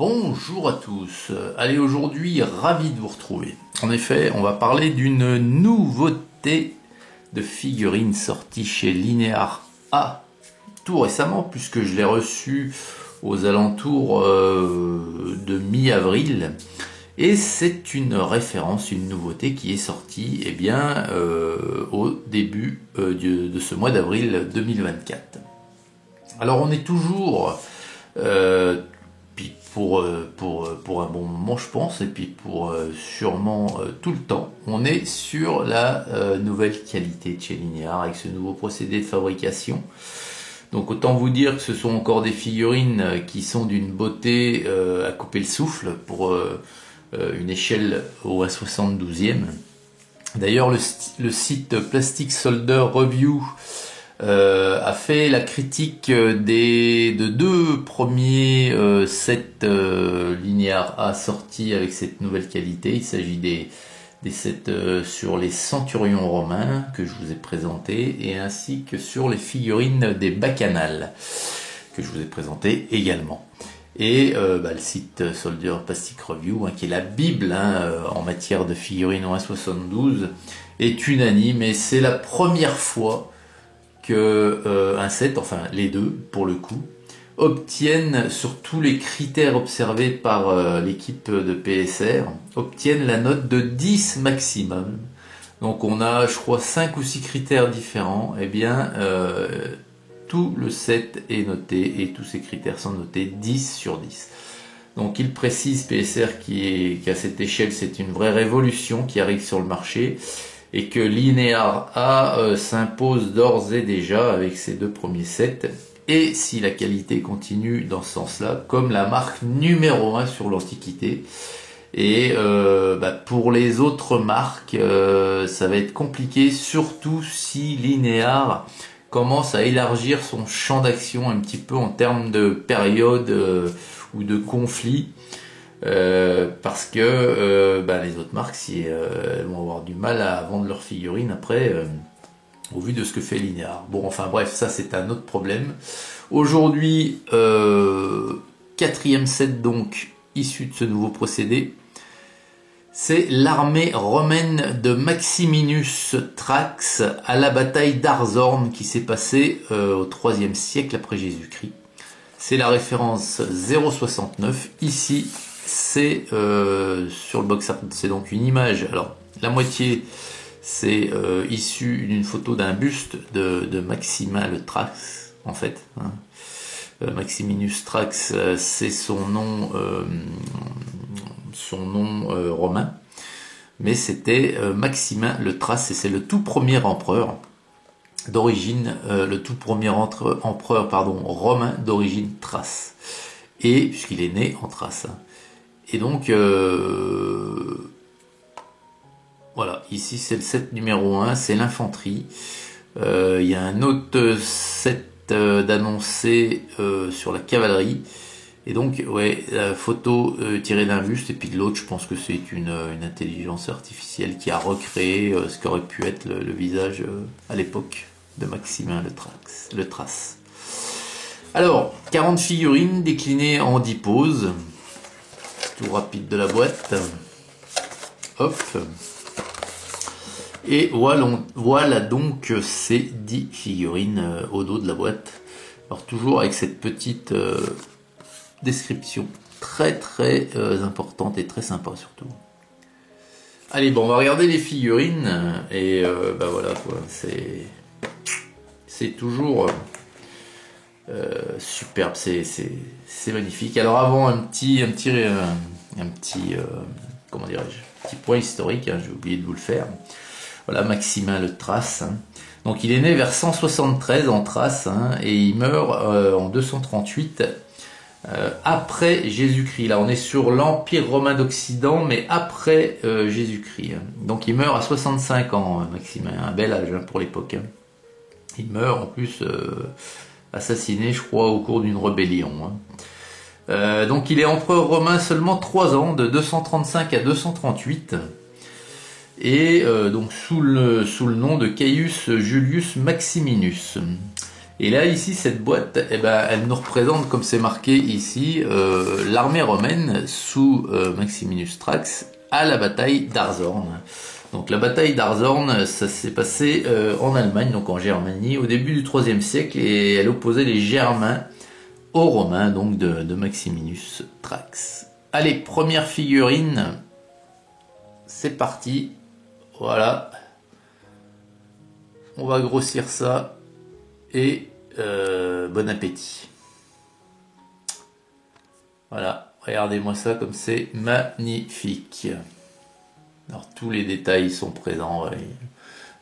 Bonjour à tous. Allez, aujourd'hui, ravi de vous retrouver. En effet, on va parler d'une nouveauté de figurine sortie chez Linear A tout récemment, puisque je l'ai reçue aux alentours de mi-avril. Et c'est une référence, une nouveauté qui est sortie au début de ce mois d'avril 2024. Alors on est toujours, pour un bon moment je pense, et puis pour sûrement tout le temps, on est sur la nouvelle qualité de chez Linear avec ce nouveau procédé de fabrication. Donc autant vous dire que ce sont encore des figurines qui sont d'une beauté à couper le souffle pour une échelle au 1/72e. D'ailleurs le site Plastic Solder Review a fait la critique de deux premiers sets Linear A sortis avec cette nouvelle qualité. Il s'agit des sets sur les centurions romains que je vous ai présentés, et ainsi que sur les figurines des bacchanales que je vous ai présenté également. Et le site Solder Plastic Review, qui est la bible en matière de figurines en 1/72, est unanime, et c'est la première fois que un set, enfin les deux pour le coup, obtiennent, sur tous les critères observés par l'équipe de PSR, obtiennent la note de 10 maximum. Donc on a, je crois, 5 ou 6 critères différents. Tout le set est noté, et tous ces critères sont notés 10 sur 10. Donc il précise, PSR, qu'à cette échelle c'est une vraie révolution qui arrive sur le marché, et que Linear A s'impose d'ores et déjà avec ces deux premiers sets, et si la qualité continue dans ce sens-là, comme la marque numéro 1 sur l'Antiquité. Et pour les autres marques, ça va être compliqué, surtout si Linear commence à élargir son champ d'action un petit peu en termes de période ou de conflit. Parce que les autres marques, elles vont avoir du mal à vendre leurs figurines après, au vu de ce que fait Linear. Bon, enfin bref, ça c'est un autre problème. Aujourd'hui, quatrième set donc, issu de ce nouveau procédé, c'est l'armée romaine de Maximinus Thrax à la bataille d'Arzorn qui s'est passée au 3e siècle après Jésus-Christ. C'est la référence 069. Ici, c'est sur le box art, c'est donc une image. Alors, la moitié, c'est issu d'une photo d'un buste de Maximin le Thrax, en fait. Maximinus Thrax, c'est son nom romain, mais c'était Maximin le Thrace, et c'est le tout premier empereur d'origine, romain d'origine thrace, et puisqu'il est né en Thrace. Et donc voilà, ici c'est le set numéro 1, c'est l'infanterie. Il y a un autre set d'annoncé sur la cavalerie, et donc la photo tirée d'un buste, et puis de l'autre je pense que c'est une intelligence artificielle qui a recréé ce qu'aurait pu être le visage à l'époque de Maximin le Thrace. Alors 40 figurines déclinées en 10 poses. Tout rapide de la boîte. Hop. Et voilà donc ces 10 figurines au dos de la boîte. Alors toujours avec cette petite description très importante et très sympa surtout. Allez, bon, on va regarder les figurines, et voilà quoi, c'est toujours superbe, c'est magnifique. Alors avant, un petit comment dirais-je, petit point historique, j'ai oublié de vous le faire. Voilà, Maximin le Thrace. Donc il est né vers 173 en Thrace, et il meurt en 238 après Jésus-Christ. Là on est sur l'Empire romain d'Occident, mais après Jésus-Christ. Donc il meurt à 65 ans, Maximin, un bel âge pour l'époque. Il meurt en plus assassiné, je crois, au cours d'une rébellion. Donc il est empereur romain seulement 3 ans, de 235 à 238. Et donc sous le nom de Caius Julius Maximinus. Et là, ici, cette boîte, eh ben, elle nous représente, comme c'est marqué ici, l'armée romaine sous Maximinus Thrax à la bataille d'Arzorn. Donc la bataille d'Arzorn, ça s'est passé en Allemagne, donc en Germanie, au début du IIIe siècle, et elle opposait les Germains aux Romains, donc de Maximinus Thrax. Allez, première figurine, c'est parti, voilà, on va grossir ça, et bon appétit. Voilà, regardez-moi ça comme c'est magnifique. Alors tous les détails sont présents. Ouais.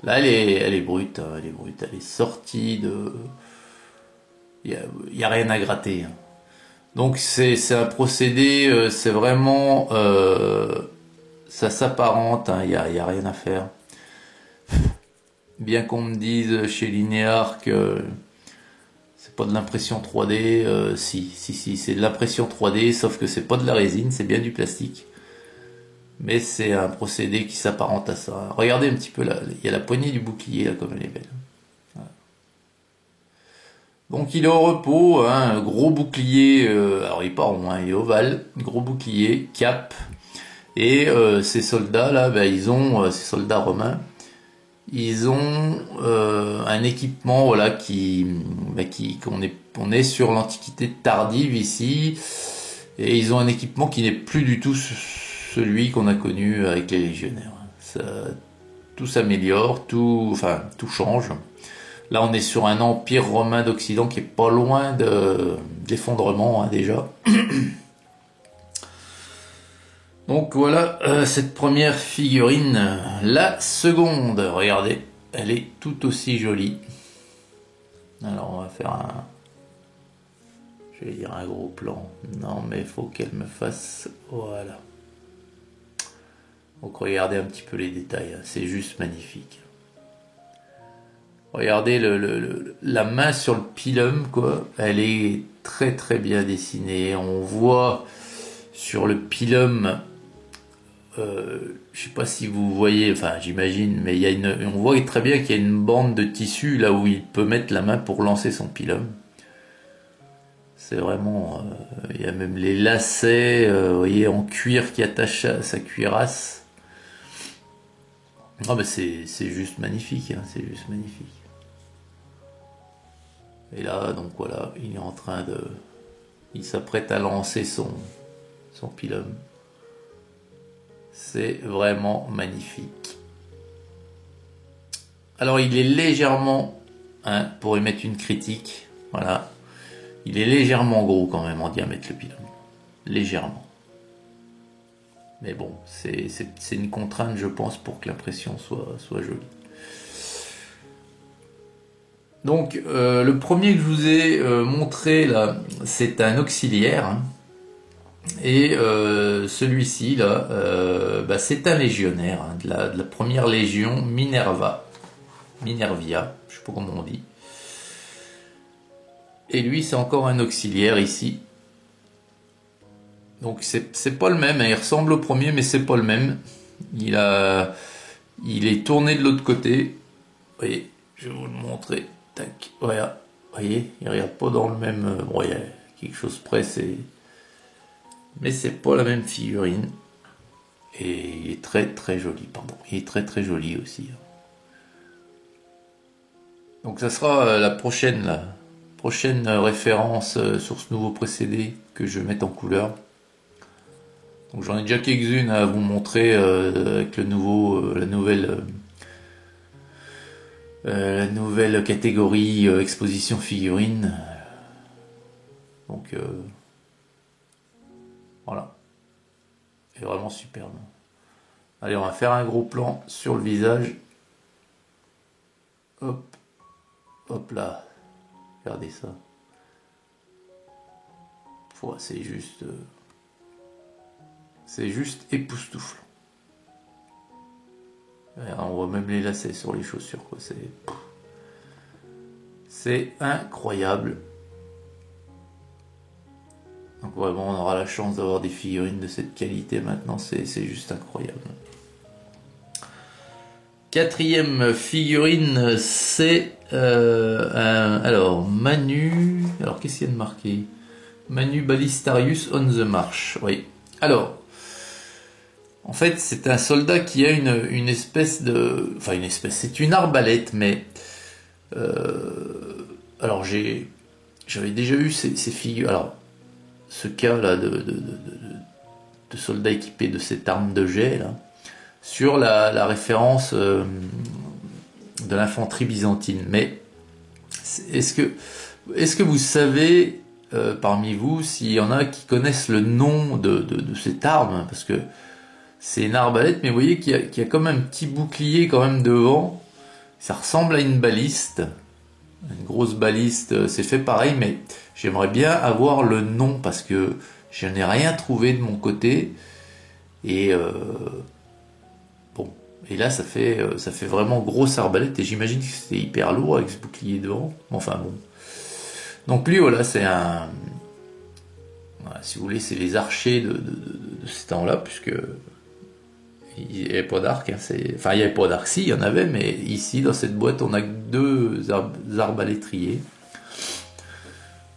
Là, elle est brute, hein, elle est brute, elle est sortie de... Il y a rien à gratter. Hein. Donc c'est un procédé, c'est vraiment... ça s'apparente, hein, il y a rien à faire. Bien qu'on me dise chez Linear que c'est pas de l'impression 3D, si, c'est de l'impression 3D, sauf que c'est pas de la résine, c'est bien du plastique. Mais c'est un procédé qui s'apparente à ça. Regardez un petit peu là, il y a la poignée du bouclier là comme elle est belle. Voilà. Donc il est au repos, hein, gros bouclier, alors il est pas rond, hein, il est ovale, gros bouclier, cap. Et ces soldats là, ben, ils ont, ces soldats romains, ils ont un équipement voilà on est sur l'Antiquité tardive ici, et ils ont un équipement qui n'est plus du tout celui qu'on a connu avec les légionnaires. Ça, tout s'améliore, tout change. Là, on est sur un empire romain d'Occident qui est pas loin d'effondrement hein, déjà. Donc voilà cette première figurine. La seconde, regardez, elle est tout aussi jolie. Alors on va faire je vais dire un gros plan. Non mais il faut qu'elle me fasse, voilà. Donc regardez un petit peu les détails, c'est juste magnifique. Regardez la main sur le pilum, quoi. Elle est très très bien dessinée. On voit sur le pilum, je sais pas si vous voyez, enfin j'imagine, mais on voit très bien qu'il y a une bande de tissu là où il peut mettre la main pour lancer son pilum. C'est vraiment, il y a même les lacets, vous voyez, en cuir qui attachent à sa cuirasse. Ah ben c'est juste magnifique, hein, c'est juste magnifique. Et là, donc voilà, il est en train de... Il s'apprête à lancer son pilum. C'est vraiment magnifique. Alors il est légèrement, hein, pour y mettre une critique, voilà, il est légèrement gros quand même en diamètre le pilum. Légèrement. Mais bon, c'est une contrainte, je pense, pour que l'impression soit jolie. Donc, le premier que je vous ai montré, là, c'est un auxiliaire. Hein, et celui-ci, là, bah, c'est un légionnaire hein, de la première légion Minervia, je sais pas comment on dit. Et lui, c'est encore un auxiliaire ici. Donc c'est pas le même, hein. Il ressemble au premier, mais c'est pas le même. Il est tourné de l'autre côté. Vous voyez, je vais vous le montrer. Tac, voilà. Vous voyez, il regarde pas dans le même. Bon, il y a quelque chose près, mais c'est pas la même figurine. Et il est très très joli, pardon. Il est très très joli aussi. Donc ça sera la prochaine référence sur ce nouveau procédé que je vais mettre en couleur. Donc j'en ai déjà quelques-unes à vous montrer avec la nouvelle catégorie exposition figurine. Donc voilà, c'est vraiment superbe. Allez, on va faire un gros plan sur le visage. Hop, hop là, regardez ça. C'est juste époustouflant. On voit même les lacets sur les chaussures, quoi. C'est incroyable. Donc vraiment, on aura la chance d'avoir des figurines de cette qualité maintenant. C'est juste incroyable. Quatrième figurine, c'est alors Manu. Alors qu'est-ce qu'il y a de marqué? Manu Ballistarius on the March. Oui. Alors, en fait, c'est un soldat qui a une espèce de, enfin une espèce, c'est une arbalète, mais alors j'avais déjà eu ces figures. Alors ce cas là de soldat équipé de cette arme de jet là, sur la référence de l'infanterie byzantine. Mais est-ce que vous savez parmi vous s'il y en a qui connaissent le nom de cette arme? Parce que c'est une arbalète, mais vous voyez qu'il y a comme un petit bouclier quand même devant. Ça ressemble à une baliste. Une grosse baliste, c'est fait pareil, mais j'aimerais bien avoir le nom parce que je n'ai rien trouvé de mon côté. Et bon, et là ça fait vraiment grosse arbalète et j'imagine que c'est hyper lourd avec ce bouclier devant. Enfin bon. Donc lui voilà, c'est un, voilà, si vous voulez, c'est les archers de ce temps-là, puisque il n'y avait pas d'arc. Hein, enfin, il n'y avait pas d'arc, si, il y en avait, mais ici, dans cette boîte, on a que deux arbalétriers.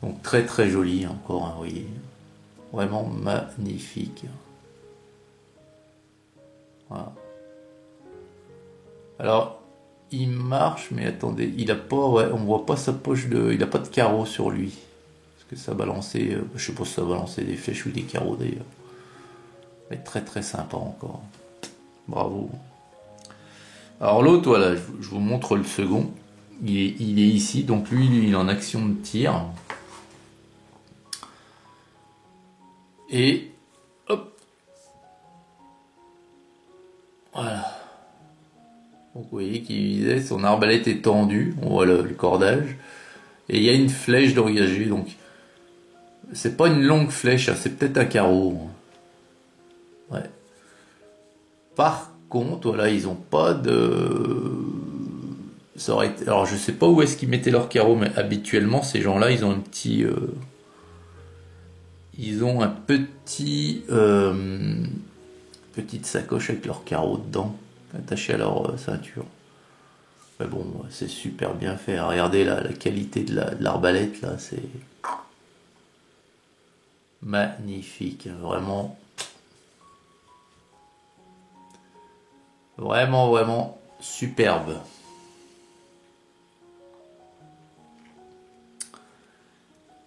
Donc très très joli encore, hein, vous voyez. Vraiment magnifique. Voilà. Alors, il marche, mais attendez, il a pas, ouais, on voit pas sa poche il a pas de carreau sur lui. Est-ce que ça balançait, je sais pas si ça balançait des flèches ou des carreaux d'ailleurs. Mais très très sympa encore. Bravo. Alors l'autre, voilà, je vous montre le second. Il est ici, donc lui, il est en action de tir. Et hop. Voilà. Donc vous voyez qu'il visait, son arbalète est tendue, on voit le cordage. Et il y a une flèche d'engagé, donc c'est pas une longue flèche, hein, c'est peut-être un carreau. Ouais. Par contre, voilà, ils ont pas de. Ça aurait été... Alors je sais pas où est-ce qu'ils mettaient leur carreau, mais habituellement ces gens-là, ils ont un petit. Ils ont un petit. Petite sacoche avec leur carreau dedans, attaché à leur ceinture. Mais bon, c'est super bien fait. Regardez la qualité de l'arbalète là, c'est magnifique, vraiment, vraiment, vraiment superbe.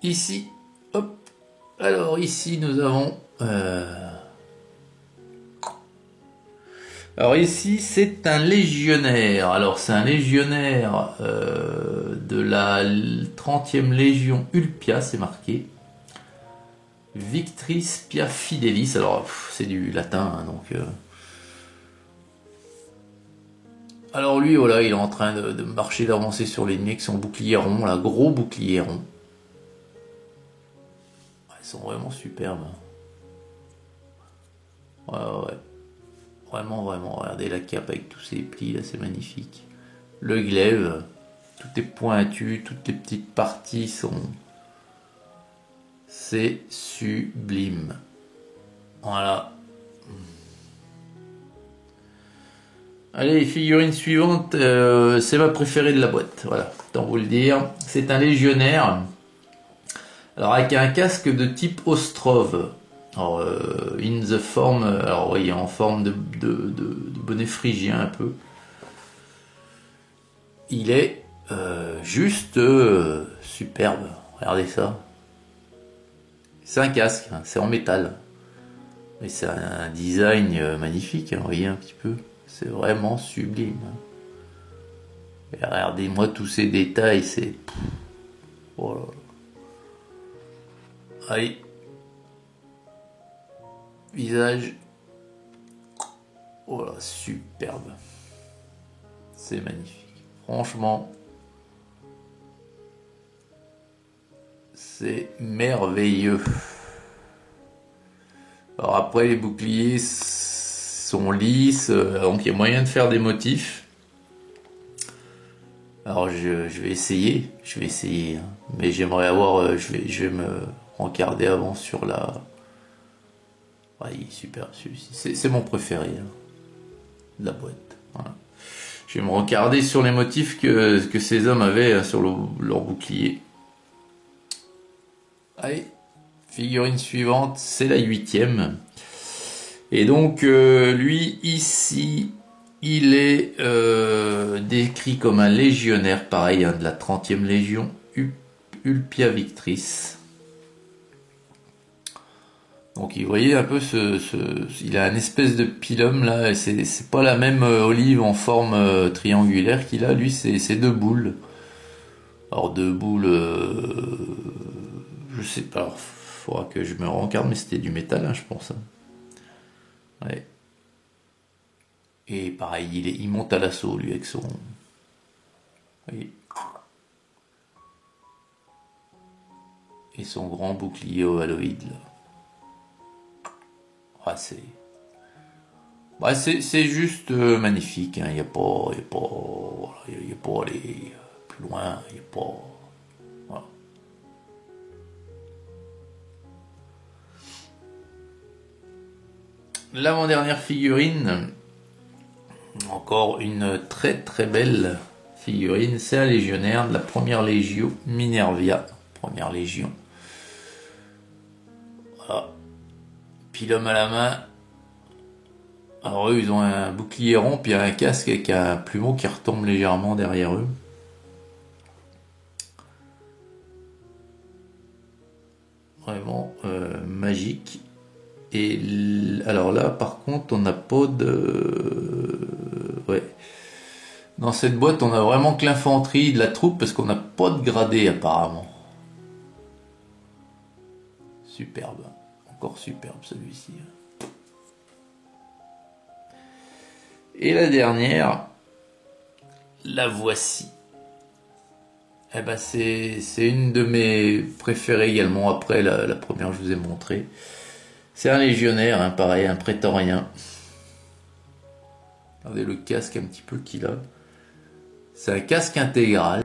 Ici, hop, alors ici nous avons. Alors ici c'est un légionnaire. Alors c'est un légionnaire de la 30e Légion Ulpia, c'est marqué. Victris Pia Fidelis. Alors c'est du latin, hein, donc. Alors lui, voilà, il est en train de marcher, d'avancer sur l'ennemi avec son bouclier rond, là, gros bouclier rond. Ils sont vraiment superbes. Ouais, ouais, ouais. Vraiment, vraiment. Regardez la cape avec tous ces plis, là, c'est magnifique. Le glaive, tout est pointu, toutes les petites parties sont... C'est sublime. Voilà. Allez, figurine suivante, c'est ma préférée de la boîte. Voilà, autant vous le dire. C'est un légionnaire. Alors avec un casque de type Ostrov. Alors, in the form, alors oui, en forme de bonnet phrygien un peu. Il est juste superbe. Regardez ça. C'est un casque, hein, c'est en métal. Mais c'est un design magnifique, hein, vous voyez un petit peu. C'est vraiment sublime. Et regardez-moi tous ces détails, c'est... Oh là là. Allez. Visage. Oh là, superbe. C'est magnifique. Franchement, c'est merveilleux. Alors après, les boucliers sont lisses, donc il y a moyen de faire des motifs. Alors je vais essayer, hein. Mais j'aimerais avoir, je vais me rencarder avant sur la... Ouais, il est super, celui-ci. C'est mon préféré, hein, de la boîte. Voilà. Je vais me regarder sur les motifs que ces hommes avaient sur leur bouclier. Allez, figurine suivante, c'est la 8e. Et donc, lui, ici, il est décrit comme un légionnaire, pareil, hein, de la 30e Légion, Ulpia Victris. Donc, vous voyez un peu il a une espèce de pilum là, et c'est pas la même olive en forme triangulaire qu'il a, lui, c'est deux boules. Alors, deux boules, je sais pas, faudra que je me regarde, mais c'était du métal, hein, je pense. Hein. Ouais. Et pareil, il monte à l'assaut, lui, avec son... Oui. Et son grand bouclier ovaloïde, là. Ah, c'est juste magnifique, hein. Il n'y a pas... Il n'y a pas à aller plus loin, il n'y a pas... Voilà. L'avant-dernière figurine, encore une très très belle figurine, c'est un légionnaire de la première Légion, Minervia, première Légion. Voilà. Pilum à la main. Alors eux, ils ont un bouclier rond, puis un casque avec un plumeau qui retombe légèrement derrière eux. Vraiment magique. Et alors là, par contre, on n'a pas de... Ouais. Dans cette boîte, on a vraiment que l'infanterie de la troupe, parce qu'on n'a pas de gradé, apparemment. Superbe. Encore superbe, celui-ci. Et la dernière, la voici. Eh ben c'est une de mes préférées également, après la première que je vous ai montrée. C'est un légionnaire, hein, pareil, un prétorien. Regardez le casque un petit peu qu'il a. C'est un casque intégral.